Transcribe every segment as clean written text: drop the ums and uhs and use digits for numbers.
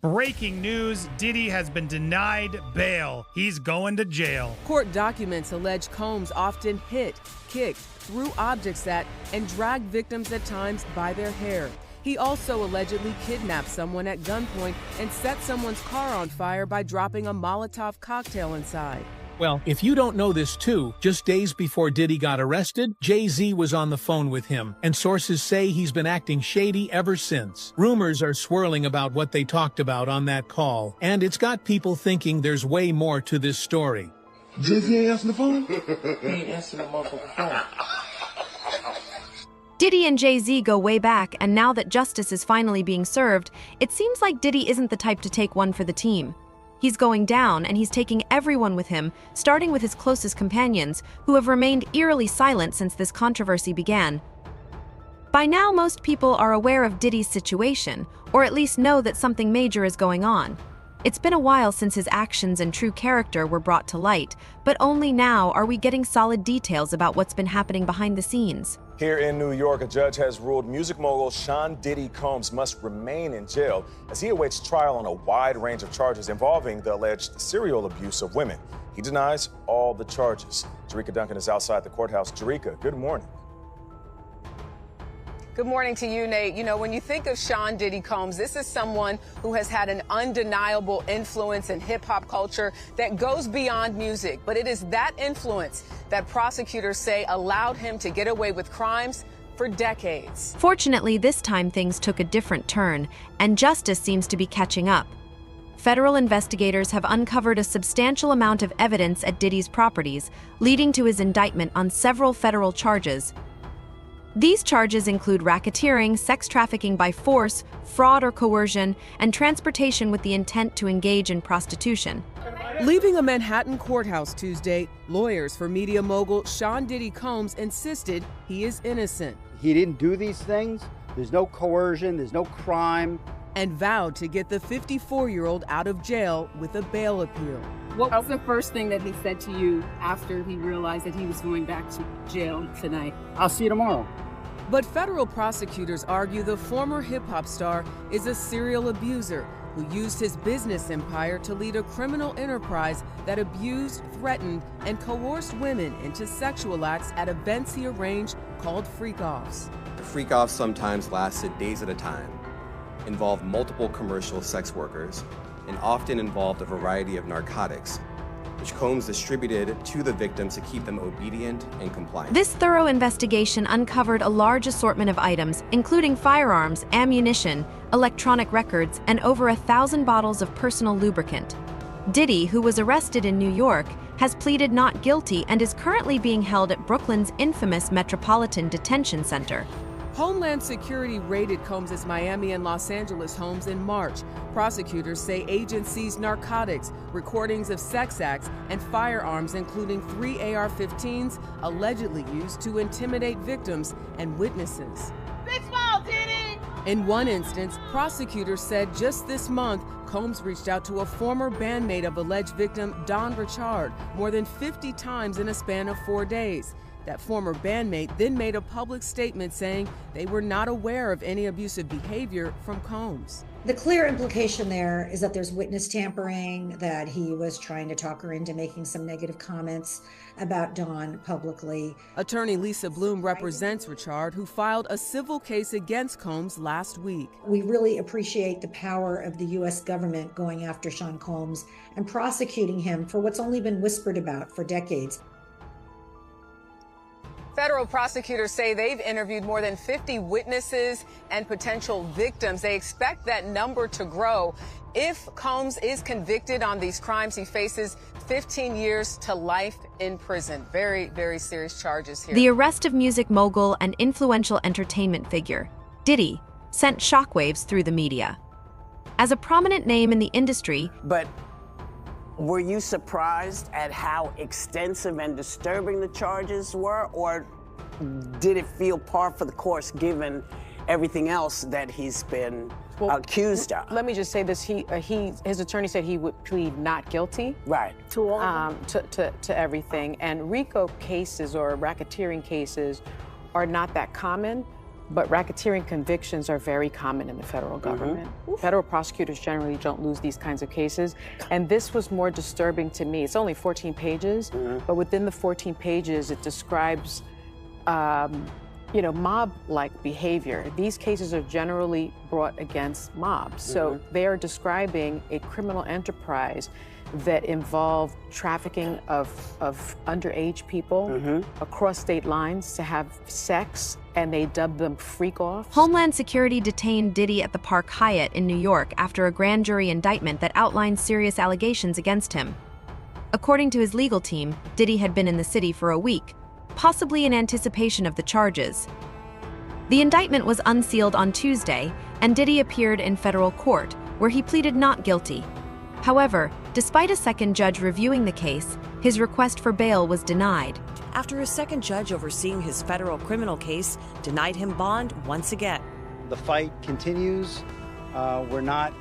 Breaking news, Diddy has been denied bail. He's going to jail. Court documents allege Combs often hit, kicked, threw objects at, and dragged victims at times by their hair. He also allegedly kidnapped someone at gunpoint and set someone's car on fire by dropping a Molotov cocktail inside. Well, if you don't know this too, just days before Diddy got arrested, Jay-Z was on the phone with him, and sources say he's been acting shady ever since. Rumors are swirling about what they talked about on that call, and it's got people thinking there's way more to this story. Jay-Z ain't answering the phone? He ain't answering the motherfucking phone. Diddy and Jay-Z go way back, and now that justice is finally being served, it seems like Diddy isn't the type to take one for the team. He's going down, and he's taking everyone with him, starting with his closest companions, who have remained eerily silent since this controversy began. By now, most people are aware of Diddy's situation, or at least know that something major is going on. It's been a while since his actions and true character were brought to light, but only now are we getting solid details about what's been happening behind the scenes. Here in New York, a judge has ruled music mogul Sean Diddy Combs must remain in jail as he awaits trial on a wide range of charges involving the alleged serial abuse of women. He denies all the charges. Jerika Duncan is outside the courthouse. Jerika, good morning. Good morning to you, Nate. You know, when you think of Sean Diddy Combs, this is someone who has had an undeniable influence in hip-hop culture that goes beyond music. But it is that influence that prosecutors say allowed him to get away with crimes for decades. Fortunately, this time things took a different turn, and justice seems to be catching up. Federal investigators have uncovered a substantial amount of evidence at Diddy's properties, leading to his indictment on several federal charges. These charges include racketeering, sex trafficking by force, fraud or coercion, and transportation with the intent to engage in prostitution. Leaving a Manhattan courthouse Tuesday, lawyers for media mogul Sean Diddy Combs insisted he is innocent. He didn't do these things. There's no coercion, there's no crime. And vowed to get the 54-year-old out of jail with a bail appeal. What was the first thing that he said to you after he realized that he was going back to jail tonight? I'll see you tomorrow. But federal prosecutors argue the former hip-hop star is a serial abuser who used his business empire to lead a criminal enterprise that abused, threatened, and coerced women into sexual acts at events he arranged called freak-offs. The freak-offs sometimes lasted days at a time, involved multiple commercial sex workers, and often involved a variety of narcotics, which Combs distributed to the victims to keep them obedient and compliant. This thorough investigation uncovered a large assortment of items, including firearms, ammunition, electronic records, and over 1,000 bottles of personal lubricant. Diddy, who was arrested in New York, has pleaded not guilty and is currently being held at Brooklyn's infamous Metropolitan Detention Center. Homeland Security raided Combs' Miami and Los Angeles homes in March. Prosecutors say agents seized narcotics, recordings of sex acts, and firearms, including 3 AR-15s allegedly used to intimidate victims and witnesses. Big smile, Diddy! In one instance, prosecutors said just this month, Combs reached out to a former bandmate of alleged victim Don Richard more than 50 times in a span of 4 days. That former bandmate then made a public statement saying they were not aware of any abusive behavior from Combs. The clear implication there is that there's witness tampering, that he was trying to talk her into making some negative comments about Dawn publicly. Attorney Lisa Bloom represents Richard, who filed a civil case against Combs last week. We really appreciate the power of the U.S. government going after Sean Combs and prosecuting him for what's only been whispered about for decades. Federal prosecutors say they've interviewed more than 50 witnesses and potential victims. They expect that number to grow. If Combs is convicted on these crimes, he faces 15 years to life in prison. Very, very serious charges here. The arrest of music mogul and influential entertainment figure, Diddy, sent shockwaves through the media. As a prominent name in the industry, but were you surprised at how extensive and disturbing the charges were, or did it feel par for the course given everything else that he's been accused of? Let me just say this: his attorney said he would plead not guilty, right, to all to everything. And RICO cases or racketeering cases are not that common. but racketeering convictions are very common in the federal government. Federal prosecutors generally don't lose these kinds of cases. And this was more disturbing to me. It's only 14 pages, but within the 14 pages, it describes, mob-like behavior. These cases are generally brought against mobs. So they are describing a criminal enterprise that involved trafficking of underage people across state lines to have sex, and they dubbed them freak-offs. Homeland Security detained Diddy at the Park Hyatt in New York after a grand jury indictment that outlined serious allegations against him. According to his legal team, Diddy had been in the city for a week, possibly in anticipation of the charges. The indictment was unsealed on Tuesday, and Diddy appeared in federal court, where he pleaded not guilty. However, despite a second judge reviewing the case, his request for bail was denied. After a second judge overseeing his federal criminal case denied him bond once again. The fight continues. We're not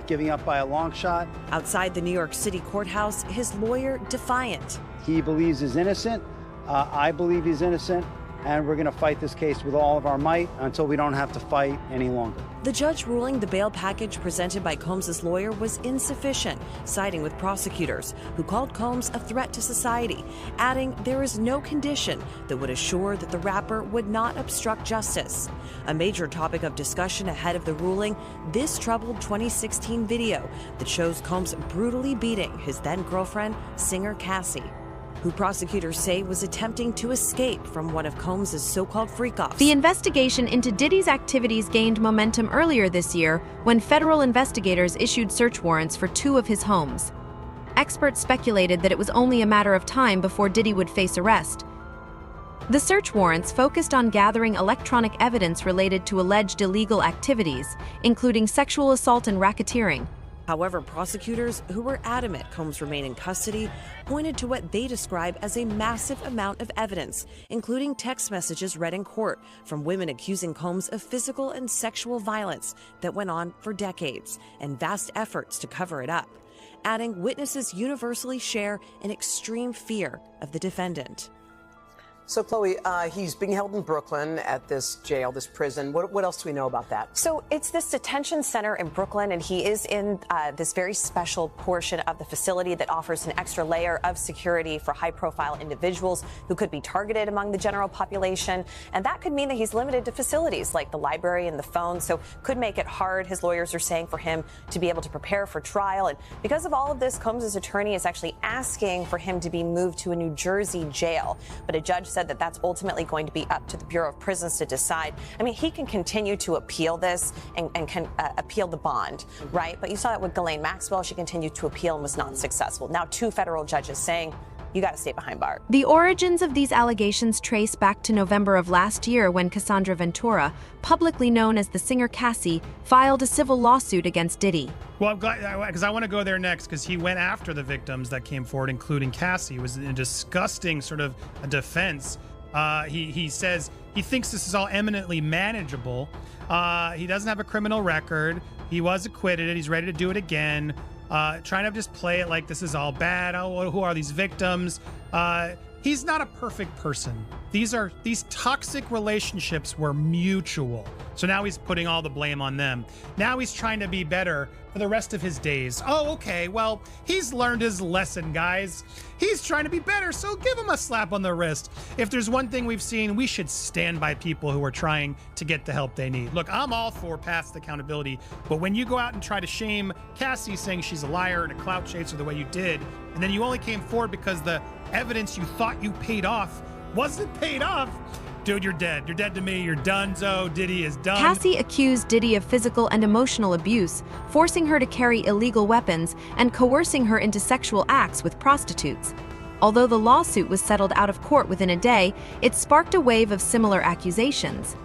giving up by a long shot. Outside the New York City courthouse, his lawyer defiant. He believes he's innocent. I believe he's innocent. And we're going to fight this case with all of our might until we don't have to fight any longer. The judge ruling the bail package presented by Combs' lawyer was insufficient, siding with prosecutors, who called Combs a threat to society, adding there is no condition that would assure that the rapper would not obstruct justice. A major topic of discussion ahead of the ruling, this troubled 2016 video that shows Combs brutally beating his then-girlfriend, singer Cassie, who prosecutors say was attempting to escape from one of Combs' so-called freak-offs. The investigation into Diddy's activities gained momentum earlier this year when federal investigators issued search warrants for 2 of his homes. Experts speculated that it was only a matter of time before Diddy would face arrest. The search warrants focused on gathering electronic evidence related to alleged illegal activities, including sexual assault and racketeering. However, prosecutors, who were adamant Combs remain in custody, pointed to what they describe as a massive amount of evidence, including text messages read in court from women accusing Combs of physical and sexual violence that went on for decades, and vast efforts to cover it up, adding witnesses universally share an extreme fear of the defendant. So, Chloe, he's being held in Brooklyn at this jail, this prison. What else do we know about that? So it's this detention center in Brooklyn, and he is in this very special portion of the facility that offers an extra layer of security for high-profile individuals who could be targeted among the general population. And that could mean that he's limited to facilities like the library and the phone, so could make it hard, his lawyers are saying, for him to be able to prepare for trial. And because of all of this, Combs' attorney is actually asking for him to be moved to a New Jersey jail. But a judge said that that's ultimately going to be up to the Bureau of Prisons to decide. I mean, he can continue to appeal this and can appeal the bond, right? But you saw that with Ghislaine Maxwell. She continued to appeal and was not successful. Now 2 federal judges saying, you got to stay behind bars. The origins of these allegations trace back to November of last year when Cassandra Ventura, publicly known as the singer Cassie, filed a civil lawsuit against Diddy. Well, I'm glad, because I want to go there next, because he went after the victims that came forward, including Cassie. It was a disgusting sort of a defense. He says he thinks this is all eminently manageable. He doesn't have a criminal record. He was acquitted. He's ready to do it again. Trying to just play it like this is all bad. Oh, who are these victims? He's not a perfect person. These toxic relationships were mutual. So now he's putting all the blame on them. Now he's trying to be better for the rest of his days. Oh, okay, well, he's learned his lesson, guys. He's trying to be better, so give him a slap on the wrist. If there's one thing we've seen, we should stand by people who are trying to get the help they need. Look, I'm all for past accountability, but when you go out and try to shame Cassie, saying she's a liar and a clout chaser the way you did, and then you only came forward because the evidence you thought you paid off wasn't paid off, dude, you're dead. You're dead to me. You're donezo. Diddy is done. Cassie accused Diddy of physical and emotional abuse, forcing her to carry illegal weapons and coercing her into sexual acts with prostitutes. Although the lawsuit was settled out of court within a day, it sparked a wave of similar accusations.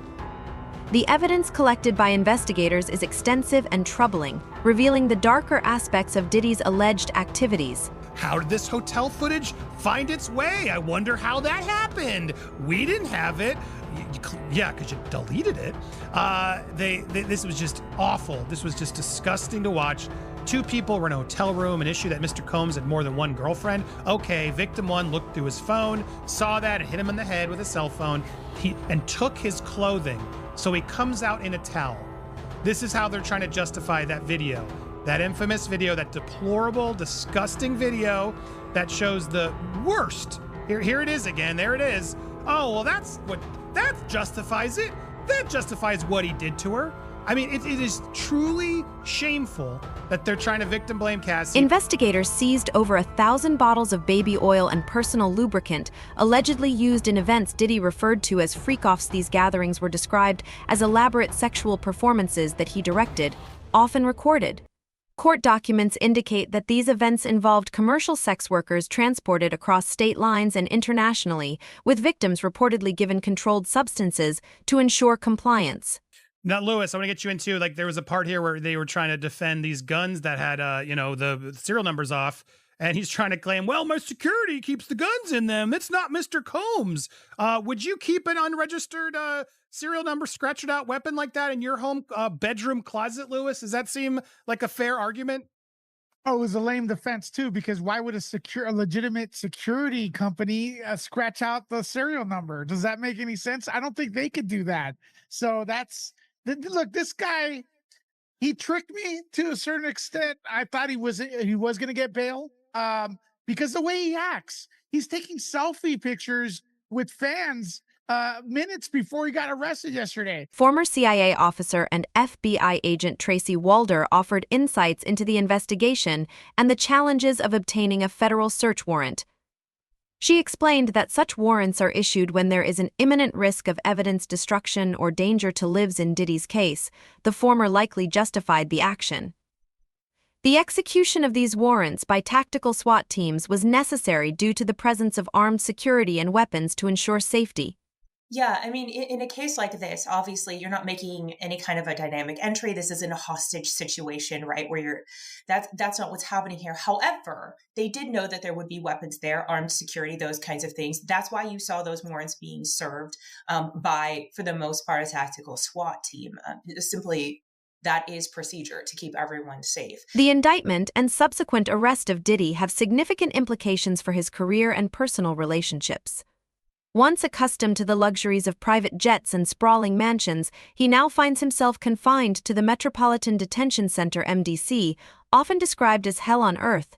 The evidence collected by investigators is extensive and troubling, revealing the darker aspects of Diddy's alleged activities. How did this hotel footage find its way? I wonder how that happened. We didn't have it. Yeah, because you deleted it. This was just awful. This was just disgusting to watch. Two people were in a hotel room, an issue that Mr. Combs had more than one girlfriend. Okay, victim one looked through his phone, saw that, and hit him in the head with a cell phone, and took his clothing. So he comes out in a towel. This is how they're trying to justify that video. That infamous video, that deplorable, disgusting video that shows the worst. Here it is again. There it is. Oh, well, that justifies it. That justifies what he did to her. I mean, it is truly shameful that they're trying to victim blame Cassie. Investigators seized over 1,000 bottles of baby oil and personal lubricant, allegedly used in events Diddy referred to as freak-offs. These gatherings were described as elaborate sexual performances that he directed, often recorded. Court documents indicate that these events involved commercial sex workers transported across state lines and internationally, with victims reportedly given controlled substances to ensure compliance. Now, Lewis, I want to get you into, like, there was a part here where they were trying to defend these guns that had, the serial numbers off, and he's trying to claim, well, my security keeps the guns in them. It's not Mr. Combs. Would you keep an unregistered serial number scratched out weapon like that in your home bedroom closet, Lewis? Does that seem like a fair argument? Oh, it was a lame defense too, because why would a legitimate security company scratch out the serial number? Does that make any sense? I don't think they could do that. So look, this guy, he tricked me to a certain extent. I thought he was going to get bail because the way he acts, he's taking selfie pictures with fans minutes before he got arrested yesterday. Former CIA officer and FBI agent Tracy Walder offered insights into the investigation and the challenges of obtaining a federal search warrant. She explained that such warrants are issued when there is an imminent risk of evidence destruction or danger to lives in Diddy's case. The former likely justified the action. The execution of these warrants by tactical SWAT teams was necessary due to the presence of armed security and weapons to ensure safety. Yeah, I mean, in a case like this, obviously you're not making any kind of a dynamic entry. This isn't a hostage situation, right? Where that's not what's happening here. However, they did know that there would be weapons there, armed security, those kinds of things. That's why you saw those warrants being served by, for the most part, a tactical SWAT team. Simply, that is procedure to keep everyone safe. The indictment and subsequent arrest of Diddy have significant implications for his career and personal relationships. Once accustomed to the luxuries of private jets and sprawling mansions, he now finds himself confined to the Metropolitan Detention Center (MDC), often described as hell on earth.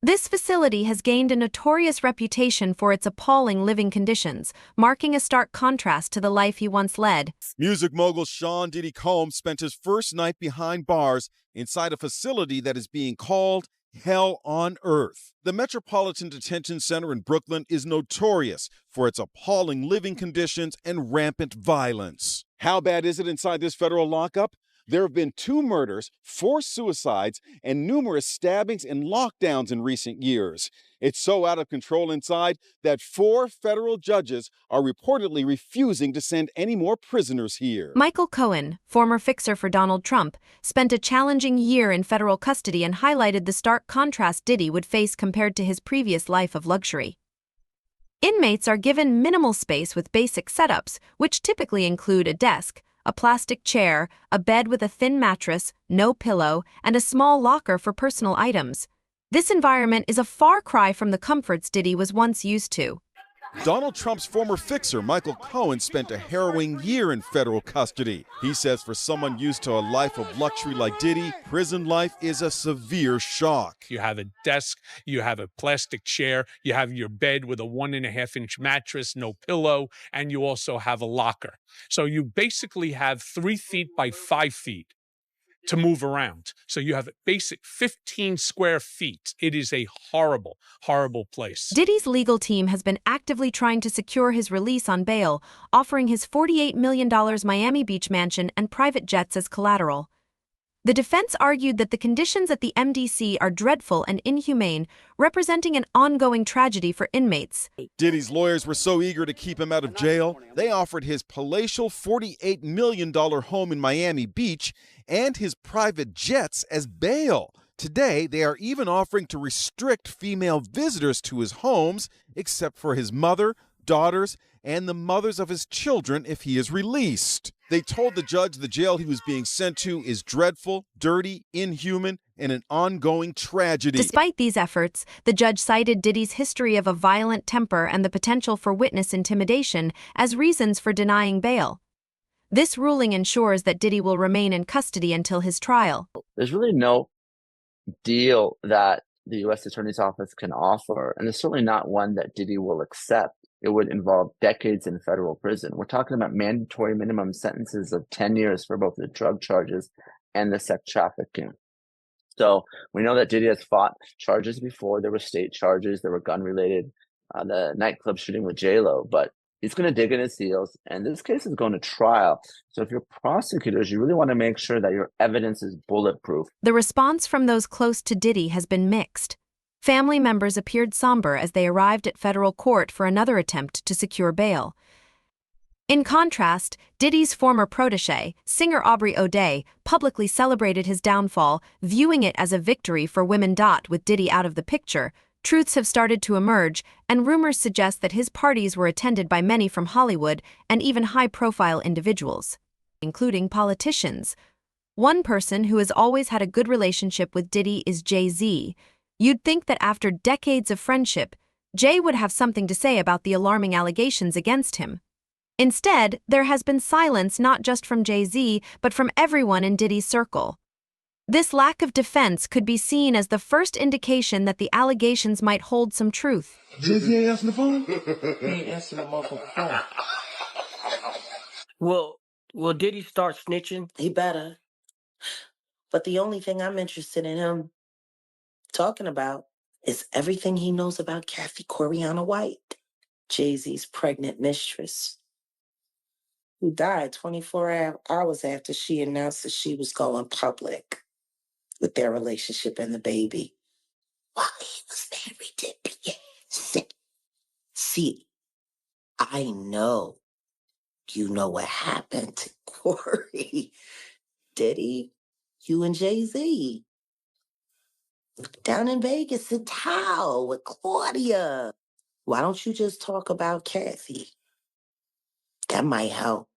This facility has gained a notorious reputation for its appalling living conditions, marking a stark contrast to the life he once led. Music mogul Sean Diddy Combs spent his first night behind bars inside a facility that is being called hell on earth. The Metropolitan Detention Center in Brooklyn is notorious for its appalling living conditions and rampant violence. How bad is it inside this federal lockup? There have been 2 murders, 4 suicides, and numerous stabbings and lockdowns in recent years. It's so out of control inside that 4 federal judges are reportedly refusing to send any more prisoners here. Michael Cohen, former fixer for Donald Trump, spent a challenging year in federal custody and highlighted the stark contrast Diddy would face compared to his previous life of luxury. Inmates are given minimal space with basic setups, which typically include a desk, a plastic chair, a bed with a thin mattress, no pillow, and a small locker for personal items. This environment is a far cry from the comforts Diddy was once used to. Donald Trump's former fixer, Michael Cohen, spent a harrowing year in federal custody. He says for someone used to a life of luxury like Diddy, prison life is a severe shock. You have a desk, you have a plastic chair, you have your bed with a 1.5-inch mattress, no pillow, and you also have a locker. So you basically have 3 feet by 5 feet to move around. So you have a basic 15 square feet. It is a horrible, horrible place. Diddy's legal team has been actively trying to secure his release on bail, offering his $48 million Miami Beach mansion and private jets as collateral. The defense argued that the conditions at the MDC are dreadful and inhumane, representing an ongoing tragedy for inmates. Diddy's lawyers were so eager to keep him out of jail, they offered his palatial $48 million home in Miami Beach and his private jets as bail. Today, they are even offering to restrict female visitors to his homes, except for his mother, daughters, and the mothers of his children if he is released. They told the judge the jail he was being sent to is dreadful, dirty, inhuman, and an ongoing tragedy. Despite these efforts, the judge cited Diddy's history of a violent temper and the potential for witness intimidation as reasons for denying bail. This ruling ensures that Diddy will remain in custody until his trial. There's really no deal that the U.S. Attorney's Office can offer, and it's certainly not one that Diddy will accept. It would involve decades in federal prison. We're talking about mandatory minimum sentences of 10 years for both the drug charges and the sex trafficking. So we know that Diddy has fought charges before. There were state charges, there were gun-related, the nightclub shooting with J-Lo, but he's going to dig in his heels, and this case is going to trial. So if you're prosecutors, you really want to make sure that your evidence is bulletproof. The response from those close to Diddy has been mixed. Family members appeared somber as they arrived at federal court for another attempt to secure bail. In contrast, Diddy's former protege, singer Aubrey O'Day, publicly celebrated his downfall, viewing it as a victory for women. With Diddy out of the picture, truths have started to emerge, and rumors suggest that his parties were attended by many from Hollywood and even high-profile individuals, including politicians. One person who has always had a good relationship with Diddy is Jay-Z. You'd think that after decades of friendship, Jay would have something to say about the alarming allegations against him. Instead, there has been silence not just from Jay-Z, but from everyone in Diddy's circle. This lack of defense could be seen as the first indication that the allegations might hold some truth. Jay-Z ain't answering the phone? He ain't answering the motherfucking phone. Will Diddy start snitching? He better. But the only thing I'm interested in him talking about is everything he knows about Kathy Coriana White, Jay-Z's pregnant mistress, who died 24 hours after she announced that she was going public with their relationship and the baby while he was married to Beyonce. See, I know you know what happened to Corey. Diddy, you and Jay-Z. Down in Vegas in Tao with Claudia. Why don't you just talk about Kathy? That might help.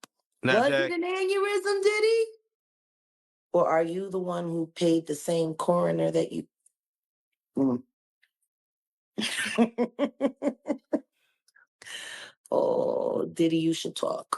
Was it an aneurysm, Diddy? Or are you the one who paid the same coroner that you... Oh, Diddy, you should talk.